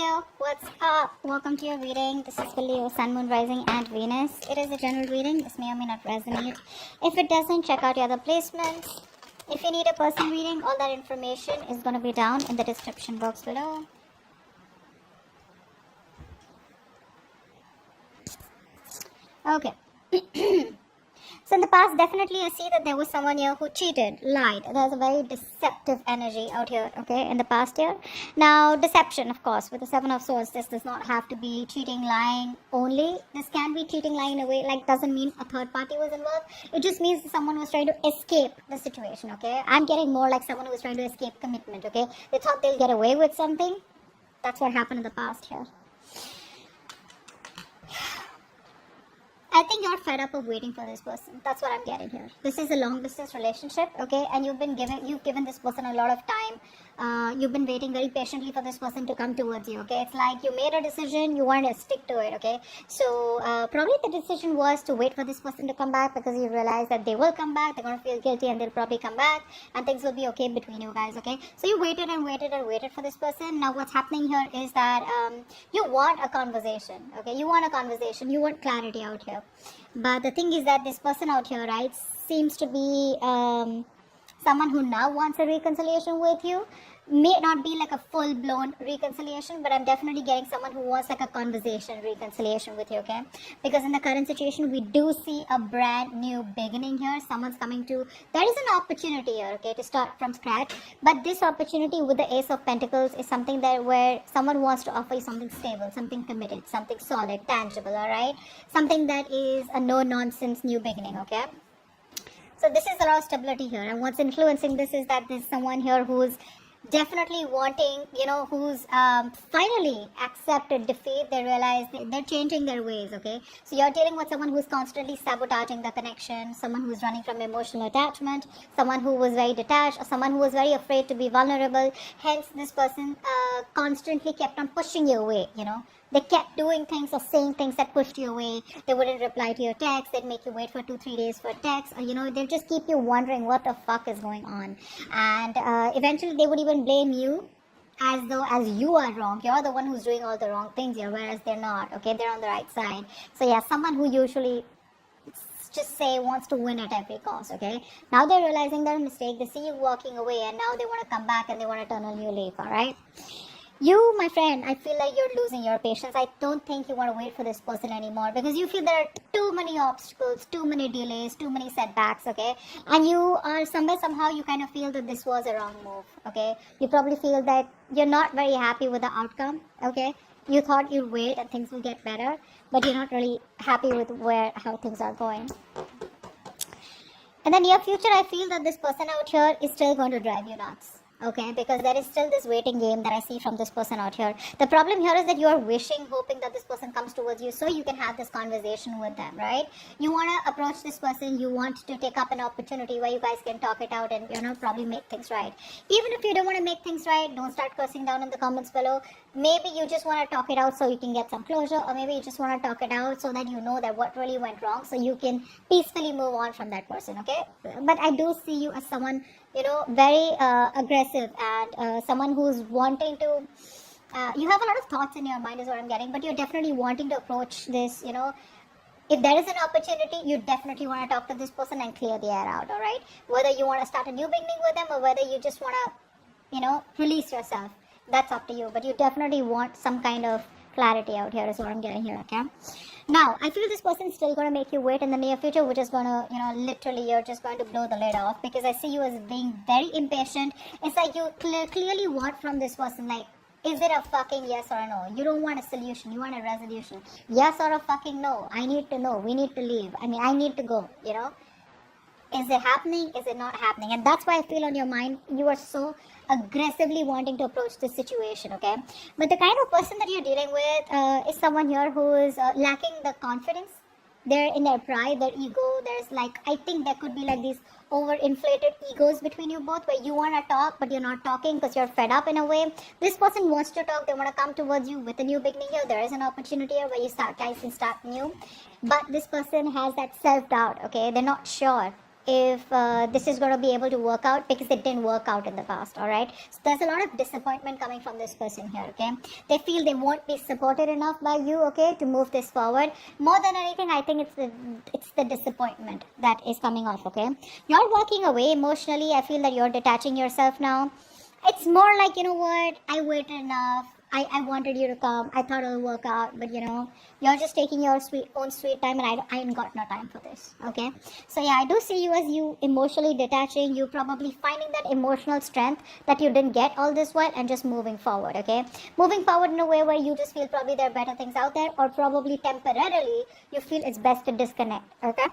Leo, what's up? Welcome to your reading. This is for Leo, Sun, Moon, Rising, and Venus. It is a general reading. This may or may not resonate. If it doesn't, check out your other placements. If you need a personal reading, all that information is going to be down in the description box below. Okay. So in the past, definitely I see that there was someone here who cheated, lied. There's a very deceptive energy out here, okay, in the past year. Now, deception, of course, with the Seven of Swords, this does not have to be cheating, lying only. This can be cheating, lying in a way, like doesn't mean a third party was involved. It just means someone was trying to escape the situation, okay. I'm getting more like someone who was trying to escape commitment, okay. They thought they'll get away with something. That's what happened in the past here. I think you're fed up of waiting for this person. That's what I'm getting here. This is a long distance relationship, okay? And you've given this person a lot of time. You've been waiting very patiently for this person to come towards you, okay? It's like you made a decision, you wanted to stick to it, okay? So probably the decision was to wait for this person to come back because you realize that they will come back, they're going to feel guilty and they'll probably come back and things will be okay between you guys, okay? So you waited and waited and waited for this person. Now what's happening here is that you want a conversation, okay? You want a conversation, you want clarity out here. But the thing is that this person out here, right, seems to be someone who now wants a reconciliation with you. May not be like a full-blown reconciliation, but I'm definitely getting someone who wants like a conversation reconciliation with you, okay? Because in the current situation, we do see a brand new beginning here. Someone's coming to, there is an opportunity here, okay, to start from scratch. But this opportunity with the Ace of Pentacles is something that where someone wants to offer you something stable, something committed, something solid, tangible, all right? Something that is a no-nonsense new beginning, okay? So this is a lot of stability here. And what's influencing this is that there's someone here who's definitely wanting, who's finally accepted defeat. They realize they're changing their ways, okay? So you're dealing with someone who's constantly sabotaging the connection, someone who's running from emotional attachment, someone who was very detached, or someone who was very afraid to be vulnerable. Hence, this person constantly kept on pushing you away, They kept doing things or saying things that pushed you away. They wouldn't reply to your text. They'd make you wait for 2-3 days for a text. Or, they'll just keep you wondering what the fuck is going on. And eventually they would even blame you as though as you are wrong. You're the one who's doing all the wrong things here, whereas they're not. Okay, they're on the right side. So yeah, someone who usually just say wants to win at every cost, okay? Now they're realizing their mistake. They see you walking away and now they want to come back and they want to turn a new leaf, all right? You, my friend, I feel like you're losing your patience. I don't think you want to wait for this person anymore because you feel there are too many obstacles, too many delays, too many setbacks, okay? And you are somehow you kind of feel that this was a wrong move, okay? You probably feel that you're not very happy with the outcome, okay? You thought you'd wait and things will get better, but you're not really happy with how things are going. In the near future, I feel that this person out here is still going to drive you nuts. Okay, because there is still this waiting game that I see from this person out here. The problem here is that you are wishing, hoping that this person comes towards you so you can have this conversation with them, right? You want to approach this person, you want to take up an opportunity where you guys can talk it out and, probably make things right. Even if you don't want to make things right, don't start cursing down in the comments below. Maybe you just want to talk it out so you can get some closure, or maybe you just want to talk it out so that you know that what really went wrong so you can peacefully move on from that person, okay? But I do see you as someone, very aggressive and someone who's wanting to, you have a lot of thoughts in your mind is what I'm getting, but you're definitely wanting to approach this, if there is an opportunity, you definitely want to talk to this person and clear the air out, all right? Whether you want to start a new beginning with them or whether you just want to, release yourself, that's up to you. But you definitely want some kind of clarity out here is what I'm getting here, okay? Now, I feel this person's still going to make you wait in the near future, which is going to, literally you're just going to blow the lid off because I see you as being very impatient. It's like you clearly want from this person, like, is it a fucking yes or a no? You don't want a solution, you want a resolution. Yes or a fucking no. I need to know. We need to leave. I need to go, Is it happening? Is it not happening? And that's why I feel on your mind, you are so aggressively wanting to approach this situation, okay? But the kind of person that you're dealing with is someone here who is lacking the confidence. They're in their pride, their ego. There's I think there could be these overinflated egos between you both where you want to talk, but you're not talking because you're fed up in a way. This person wants to talk. They want to come towards you with a new beginning here. There is an opportunity here where you guys can start new. But this person has that self-doubt, okay? They're not sure. if this is going to be able to work out, because it didn't work out in the past. All right, so there's a lot of disappointment coming from this person here. Okay, they feel they won't be supported enough by you, okay, to move this forward. More than anything, I think it's the disappointment that is coming off. Okay, you're walking away emotionally. I feel that you're detaching yourself now. It's more like, you know what, I waited enough. I wanted you to come. I thought it'll work out, but you're just taking your own sweet time, and I ain't got no time for this. Okay, so yeah, I do see you as you emotionally detaching. You probably finding that emotional strength that you didn't get all this while, and just moving forward. Okay, moving forward in a way where you just feel probably there are better things out there, or probably temporarily you feel it's best to disconnect. Okay,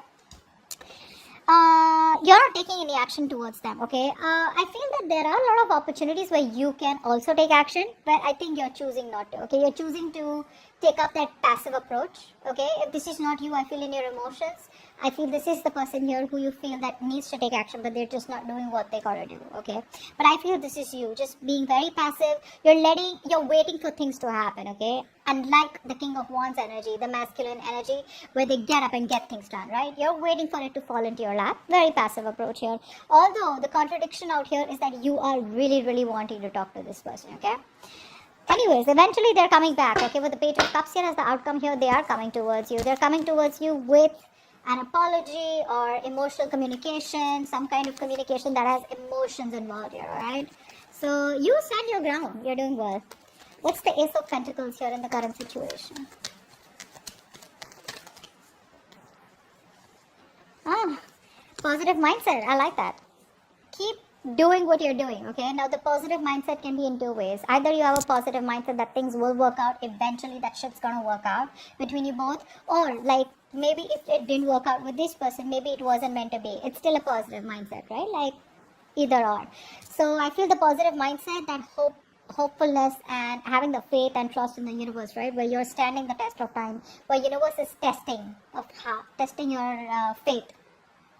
you're not taking any action towards them. Okay, I feel that there are a lot of opportunities where you can also take action, but I think you're choosing not to. Okay, you're choosing to take up that passive approach. Okay, if this is not you, I feel in your emotions, I feel this is the person here who you feel that needs to take action, but they're just not doing what they gotta do. Okay, but I feel this is you just being very passive. You're waiting for things to happen. Okay, unlike the King of Wands energy, the masculine energy, where they get up and get things done, right? You're waiting for it to fall into your lap. Very passive approach here. Although the contradiction out here is that you are really wanting to talk to this person. Okay, anyways, eventually they're coming back. Okay, with the Page of Cups here as the outcome here, they are coming towards you. They're coming towards you with an apology or emotional communication, some kind of communication that has emotions involved here. All right, so you stand your ground. You're doing well. What's the Ace of Pentacles here in the current situation? Positive mindset. I like that. Keep doing what you're doing. Okay, now the positive mindset can be in two ways. Either you have a positive mindset that things will work out, eventually that shit's gonna work out between you both, or like maybe if it didn't work out with this person, maybe it wasn't meant to be. It's still a positive mindset, right? Like either or. So I feel the positive mindset, that hopefulness and having the faith and trust in the universe, right, where you're standing the test of time, where universe is testing your faith,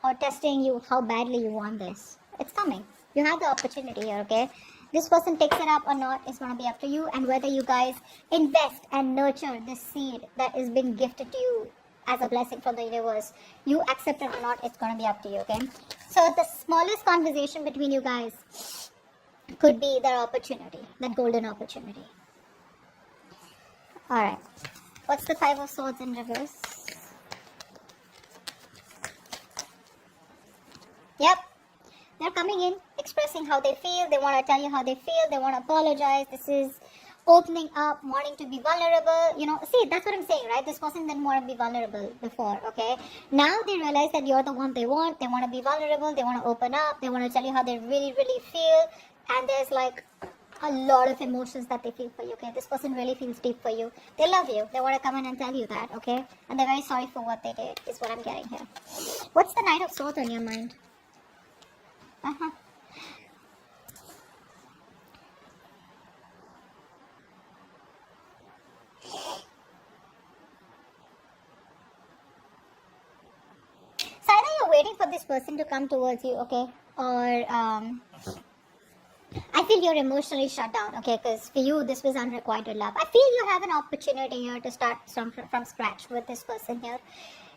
or testing you how badly you want this. It's coming. You have the opportunity here. Okay, this person takes it up or not is going to be up to you, and whether you guys invest and nurture this seed that is being gifted to you as a blessing from the universe, you accept it or not, it's going to be up to you. Okay, so the smallest conversation between you guys could be their opportunity, that golden opportunity. All right, what's the Five of Swords in reverse? Yep, they're coming in, expressing how they feel. They want to tell you how they feel. They want to apologize. This is opening up, wanting to be vulnerable. See, that's what I'm saying, right? This person didn't want to be vulnerable before. Okay, now they realize that you're the one they want. They want to be vulnerable. They want to open up. They want to tell you how they really feel. And there's like a lot of emotions that they feel for you. Okay, this person really feels deep for you. They love you. They want to come in and tell you that. Okay, and they're very sorry for what they did, is what I'm getting here. What's the Knight of Swords on your mind? So either you're waiting for this person to come towards you, okay, or I feel you're emotionally shut down, okay, because for you this was unrequited love. I feel you have an opportunity here to start from scratch with this person here.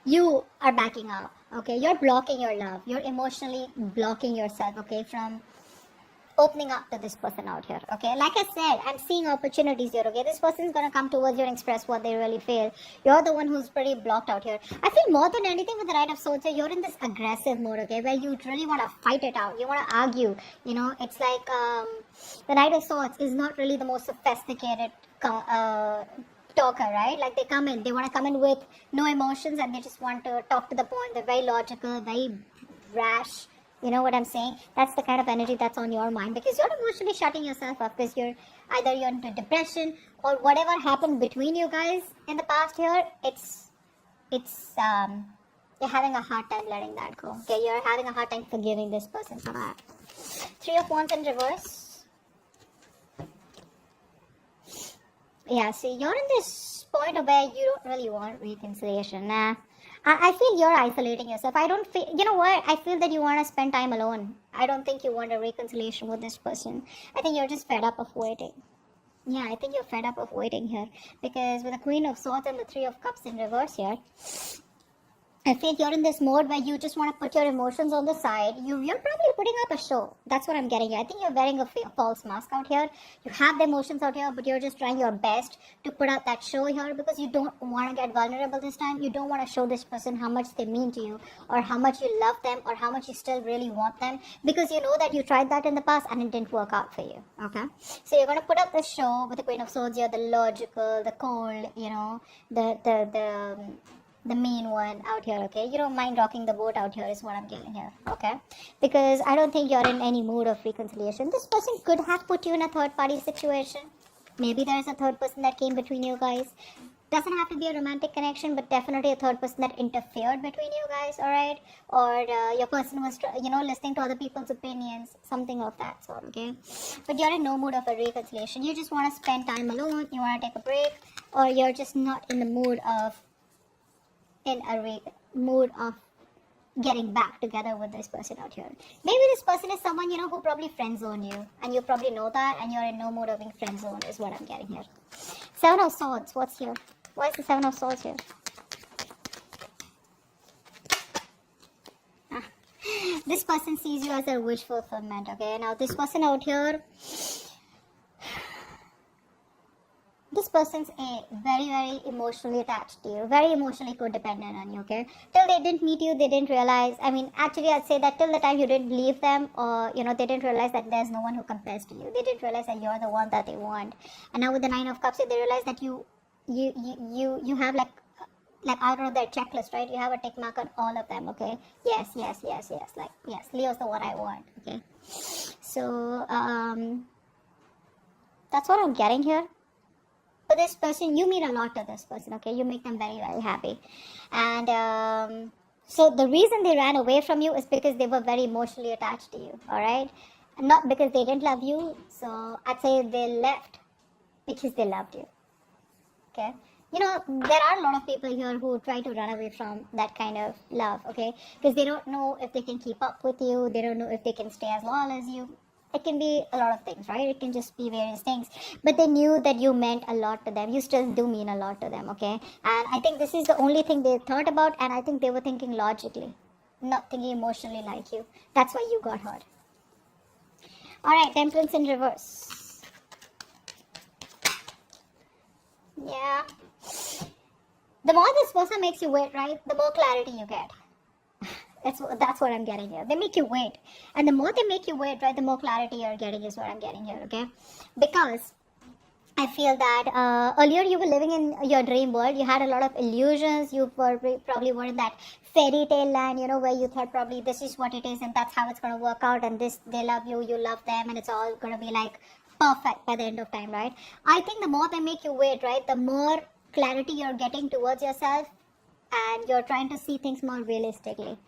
You are backing up, okay, you're blocking your love. You're emotionally blocking yourself, okay, from opening up to this person out here. Okay, like I said, I'm seeing opportunities here. Okay, this person is going to come towards you and express what they really feel. You're the one who's pretty blocked out here. I feel more than anything with the Knight of Swords, you're in this aggressive mode, okay, where you really want to fight it out. You want to argue. It's like the Knight of Swords is not really the most sophisticated talker, right? Like they want to come in with no emotions, and they just want to talk to the point. They're very logical, very rash. You know what I'm saying? That's the kind of energy that's on your mind, because you're emotionally shutting yourself up, because you're into depression, or whatever happened between you guys in the past year. You're having a hard time letting that go. Okay, you're having a hard time forgiving this person for that. Three of Wands in reverse. Yeah, see, you're in this point where you don't really want reconciliation. Nah. I feel you're isolating yourself. I don't feel, you know what? I feel that you want to spend time alone. I don't think you want a reconciliation with this person. I think you're just fed up of waiting. Yeah, I think you're fed up of waiting here. Because with the Queen of Swords and the Three of Cups in reverse here, I feel you're in this mode where you just want to put your emotions on the side. You're probably putting up a show. That's what I'm getting here. I think you're wearing a false mask out here. You have the emotions out here, but you're just trying your best to put out that show here because you don't want to get vulnerable this time. You don't want to show this person how much they mean to you, or how much you love them, or how much you still really want them, because you know that you tried that in the past and it didn't work out for you. Okay? So you're going to put up this show with the Queen of Swords here, the logical, the cold, the mean one out here, okay? You don't mind rocking the boat out here is what I'm getting here, okay? Because I don't think you're in any mood of reconciliation. This person could have put you in a third party situation. Maybe there's a third person that came between you guys. Doesn't have to be a romantic connection, but definitely a third person that interfered between you guys, alright? Or your person was, listening to other people's opinions, something of that sort, okay? But you're in no mood of a reconciliation. You just want to spend time alone, you want to take a break, or you're just not in the mood of getting back together with this person out here. Maybe this person is someone, who probably friend zone you, and you probably know that, and you're in no mood of being friend zoned is what I'm getting here. 7 of Swords, what's here? Why is the 7 of Swords here? This person sees you as a wish fulfillment, okay? Now this person out here, this person's very, very emotionally attached to you, very emotionally codependent on you, okay? Till they didn't meet you, they didn't realize, actually I'd say that till the time you didn't leave them, or, they didn't realize that there's no one who compares to you. They didn't realize that you're the one that they want. And now with the 9 of Cups, they realize that you have like out of their checklist, right? You have a tick mark on all of them, okay? Yes, like, yes, Leo's the one I want, okay? So, that's what I'm getting here. But this person, you mean a lot to this person, okay? You make them very, very happy. And so the reason they ran away from you is because they were very emotionally attached to you, alright? Not because they didn't love you. So I'd say they left because they loved you, okay? There are a lot of people here who try to run away from that kind of love, okay? Because they don't know if they can keep up with you. They don't know if they can stay as long as you. It can be a lot of things, right? It can just be various things. But they knew that you meant a lot to them. You still do mean a lot to them, okay? And I think this is the only thing they thought about, and I think they were thinking logically, not thinking emotionally like you. That's why you got hurt. Alright, Temperance in reverse. Yeah. The more this person makes you wait, right, the more clarity you get. That's what I'm getting here. They make you wait. And the more they make you wait, right, the more clarity you're getting is what I'm getting here, okay? Because I feel that earlier you were living in your dream world. You had a lot of illusions. You probably were in that fairy tale land, where you thought probably this is what it is and that's how it's going to work out. And this, they love you, you love them, and it's all going to be like perfect by the end of time, right? I think the more they make you wait, right, the more clarity you're getting towards yourself, and you're trying to see things more realistically.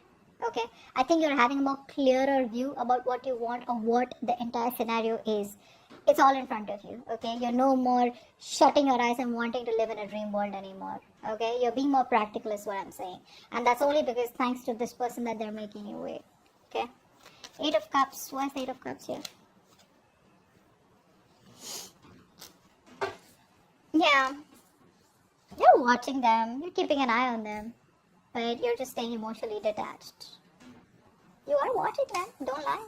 Okay, I think you're having a more clearer view about what you want or what the entire scenario is. It's all in front of you, okay? You're no more shutting your eyes and wanting to live in a dream world anymore, okay? You're being more practical is what I'm saying. And that's only because thanks to this person that they're making you wait, okay? 8 of Cups, why is the 8 of Cups here? Yeah, you're watching them, you're keeping an eye on them. But you're just staying emotionally detached. You are watching them, don't lie.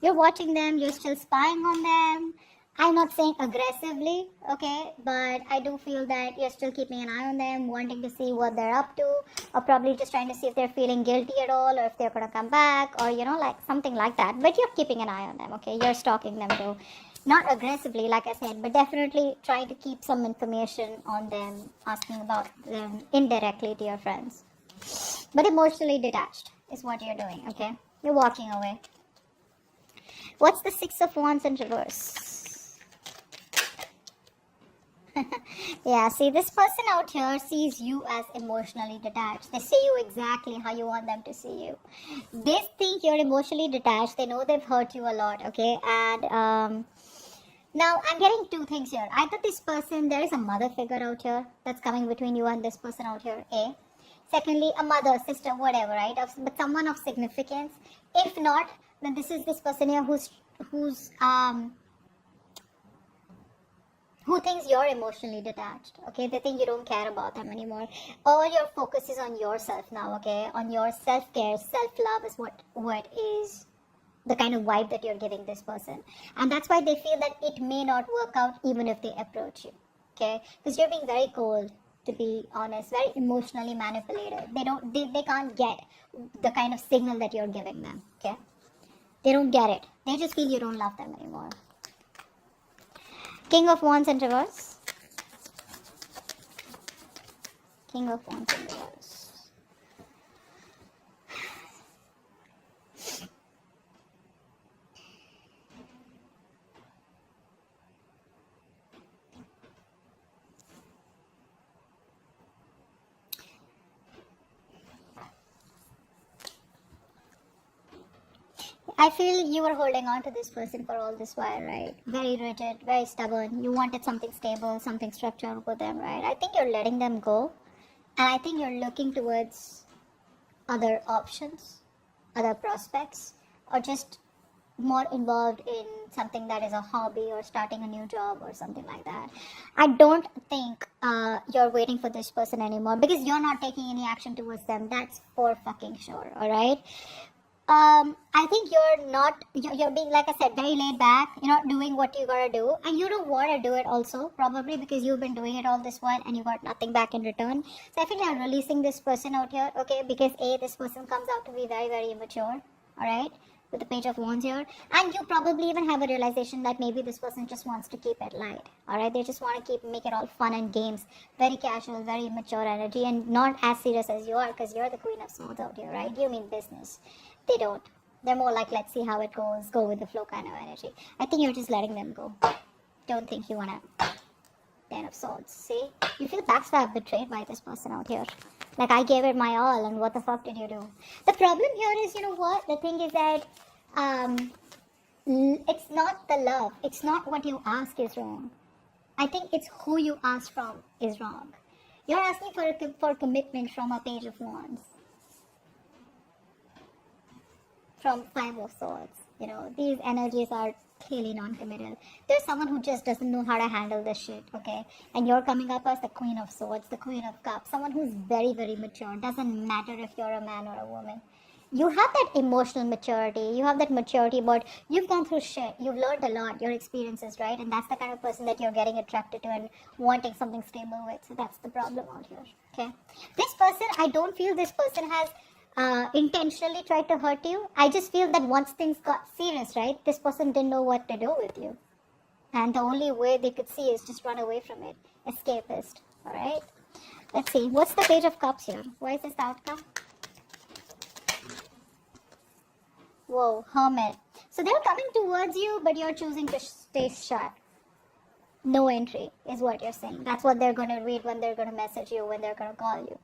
You're watching them, you're still spying on them. I'm not saying aggressively, okay, but I do feel that you're still keeping an eye on them, wanting to see what they're up to, or probably just trying to see if they're feeling guilty at all, or if they're going to come back, or, like something like that. But you're keeping an eye on them, okay? You're stalking them too. Not aggressively, like I said, but definitely trying to keep some information on them, asking about them indirectly to your friends. But emotionally detached is what you're doing, okay? You're walking away. What's the 6 of Wands in reverse? Yeah, see, this person out here sees you as emotionally detached. They see you exactly how you want them to see you. They think you're emotionally detached. They know they've hurt you a lot, okay? And now I'm getting 2 things here. Either this person, there is a mother figure out here that's coming between you and this person out here, A. Secondly, a mother, sister, whatever, right? But someone of significance. If not, then this is this person here who's who thinks you're emotionally detached, okay? They think you don't care about them anymore. All your focus is on yourself now, okay? On your self-care, self-love is what is the kind of vibe that you're giving this person. And that's why they feel that it may not work out even if they approach you, okay? Because you're being very cold, to be honest, very emotionally manipulated. They can't get the kind of signal that you're giving them, okay? They don't get it. They just feel you don't love them anymore. King of Wands in reverse. King of Wands in reverse. I feel you were holding on to this person for all this while, right? Very rigid, very stubborn. You wanted something stable, something structured with them, right? I think you're letting them go. And I think you're looking towards other options, other prospects, or just more involved in something that is a hobby or starting a new job or something like that. I don't think you're waiting for this person anymore because you're not taking any action towards them. That's for fucking sure, alright? I think you're being, like I said, very laid back. You're not doing what you gotta do, and you don't want to do it also, probably because you've been doing it all this while and you got nothing back in return. So I think I'm releasing this person out here, okay, because this person comes out to be very, very immature, alright, with the Page of Wands here, and you probably even have a realization that maybe this person just wants to keep it light, alright, they just want to make it all fun and games, very casual, very immature energy, and not as serious as you are, because you're the Queen of Swords out here, right? You mean business. They don't. They're more like, let's see how it goes, go with the flow kind of energy. I think you're just letting them go. Don't think you want to. 10 of Swords. See? You feel backstabbed, betrayed by this person out here. Like, I gave it my all, and what the fuck did you do? The problem here is, you know what? The thing is that it's not the love. It's not what you ask is wrong. I think it's who you ask from is wrong. You're asking for commitment from a Page of Wands. From 5 of Swords. You know, these energies are clearly non-committal. There's someone who just doesn't know how to handle this shit, okay? And you're coming up as the Queen of Swords, the Queen of Cups, someone who's very, very mature. Doesn't matter if you're a man or a woman. You have that emotional maturity. You have that maturity, but you've gone through shit. You've learned a lot, your experiences, right? And that's the kind of person that you're getting attracted to and wanting something stable with. So that's the problem out here, okay? This person, I don't feel this person has intentionally tried to hurt you. I just feel that once things got serious, right, this person didn't know what to do with you. And the only way they could see is just run away from it. Escapist. Alright? Let's see. What's the Page of Cups here? Why is this the outcome? Whoa, Hermit. So they're coming towards you, but you're choosing to stay shut. No entry is what you're saying. That's what they're going to read when they're going to message you, when they're going to call you.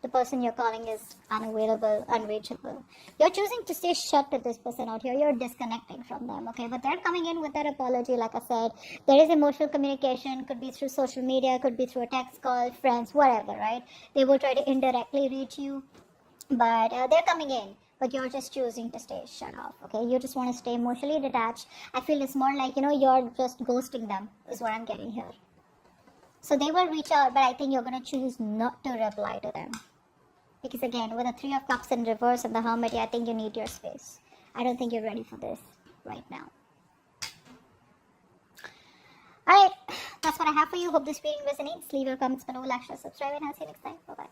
The person you're calling is unavailable, unreachable. You're choosing to stay shut to this person out here. You're disconnecting from them, okay? But they're coming in with that apology, like I said. There is emotional communication. Could be through social media. Could be through a text call, friends, whatever, right? They will try to indirectly reach you. But they're coming in. But you're just choosing to stay shut off, okay? You just want to stay emotionally detached. I feel it's more like, you know, you're just ghosting them is what I'm getting here. So they will reach out, but I think you're going to choose not to reply to them. Because again, with the 3 of Cups in reverse and the Hermit, I think you need your space. I don't think you're ready for this right now. Alright, that's what I have for you. Hope this reading resonates. Leave your comments below, like, share, subscribe, and I'll see you next time. Bye-bye.